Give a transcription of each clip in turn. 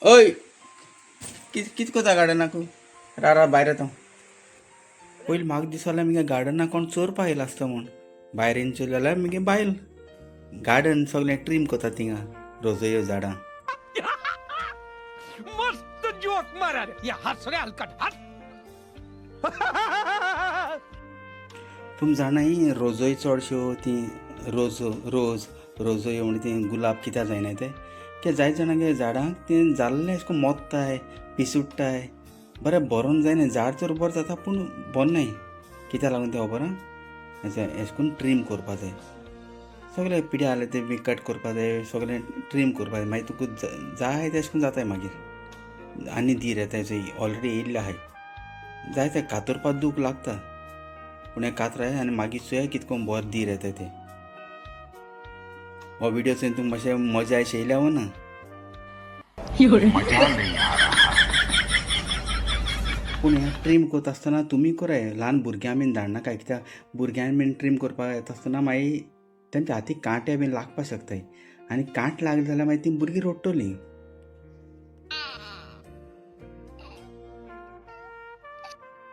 ओय कित कोता गार्डनाक रारा भायर येता पयलीं म्हाका दिसलें मगे गार्डना कोण चोरपा येयला आसता म्हूण भायर येवन चोयलें जाल्यार मगे बायल गार्डन सगळें ट्रीम कोता थिंगा रोजयो झाडां. मस्त जोक मारा रे या हस रे हलकट हस. तुमी जाणाय रोजय चडश्यो ती रोजयो म्हणजे ती गुलाब कित्याक जायनाय ते जायत जाणांगे झाडांक ती जाल्लें अशें करून मोत्ताय पिसूडटाय बरें बरोवन जायना झाड तर बरें जाता पूण बरनाय कित्याक लागून तें खबर आसा अशें करून ट्रीम करपा जाय सगळे पिड्या जाले ते बी कट करपा जाय सगळें ट्रीम करपा जाय मागीर तुका जाय तें अशें करून जाताय मागीर आनी धीर येताय ऑलरेडी येयल्ले आहाय जाय तें कातरपा दूख लागता पूण हें कातराय आनी मागीर चोया कितको बरो धीर येताय ते हो व्हिडिओ चोवन तुमकां मातशें मजा येयल्या हो ना पूण हें ट्रीम करता आसतना तुमी कराय ल्हान भुरग्यां बीन धाडनाकाय कित्याक भुरग्यांक बीन ट्रीम करपाक येता आसतना मागीर तेंच्या हातीक कांटे बीन लागपाक शकताय आनी कांट लागले जाल्यार मागीर तीं भुरगीं रडटलीं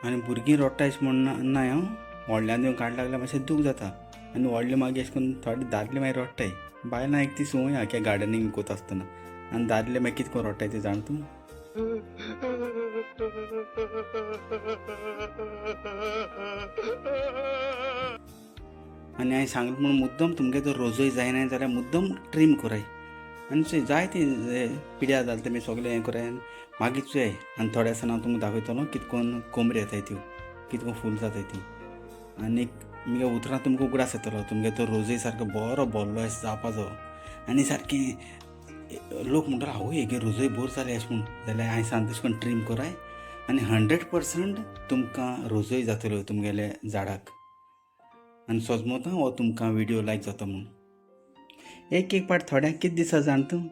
आनी भुरगीं रडटा अशें म्हणनाय हांव व्हडल्यांक येवन कांट लागल्यार मातशें दूख जाता आनी व्हडले मागीर अशें करून थोडे दादले मागीर रडटाय बायलां एक ती संवय आहा की गार्डनींग करता आसतना आनी दादले मागीर कितें करून रडटाय तें जाण तूं आनी हांवें सांगलें म्हूण मुद्दम तुमगे जर रोजय जायना जाल्यार मुद्दम ट्रीम कराय आनी जाय ती पिड्यार जालें तेमी सगळें हें कराय मागीर चोय आनी थोड्या दिसान हांव तुमकां दाखयतलो कितकोन कोमरी येताय त्यो कितको फूल जाताय ती आनी मुगे उतरां तुमकां उगडास येतलो तुमगे तो रोजय सारको बरो भरलो अशें जावपा जायो आनी सारकें लोक म्हणटालो आवय हेगे रोजय बोर जाले अशें म्हूण जाल्यार हांवें सांगता तशें करून ट्रीम कराय आनी 100% तुमकां रोजय जातल्यो तुमगेल्या झाडाक आनी सोजमोता हो तुमकां व्हिडिओ लायक जाता म्हूण एक पाट थोड्यांक कितें दिसा जाण तूं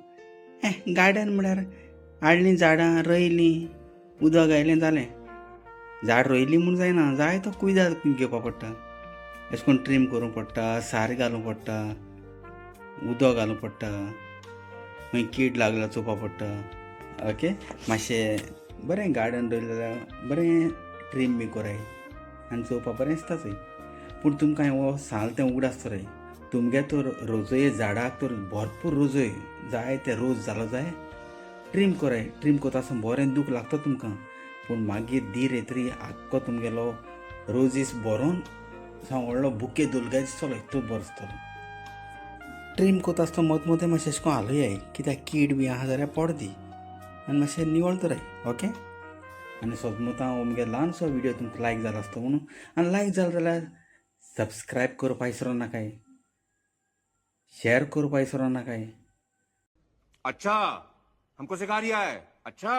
गार्डन म्हळ्यार हाडलीं झाडां रोयलीं उदक घायलें जालें झाड रोयली म्हूण जायना जाय तो कुयदाद घेवपा पडटा अशें करून ट्रीम करूंक पडटा सार घालूंक पडटा उदक घालूंक पडटा मागीर कीड लागला चोवपा पडटा ओके मातशें बरें गार्डन रोयलें जाल्यार बरें ट्रीम बी कराय आनी चोवपा बरें दिसता थंय पूण तुमकां हो साल तें उगड आसता रे तुमगे तर रोजय झाडाक तर भरपूर रोजय जाय ते रोज जालो जाय ट्रीम कराय ट्रीम करता आसतना बरें दूख लागता तुमकां पूण मागीर धीर येतरी आख्खो तुमगेलो रोजीस बरोवन सामको व्हडलो बुके दुलगाय दिसतलो इतलो बरो दिसतलो ट्रीम करता आसतना मदमदें मातशें अशें करून हालयय कित्याक कीड बी आहा जाल्यार पडदी आनी मातशें निवळ कराय ओके आनी सोजमोता हांव मुगे ल्हानसो व्हिडिओ तुमकां लायक जालो आसता म्हणून आनी लायक जालो जाल्यार सब्सक्रायब करपा विसरो नाकाय शेअर करपा विसरो नाकाय अच्छा हमको सिखा रिया है अच्छा.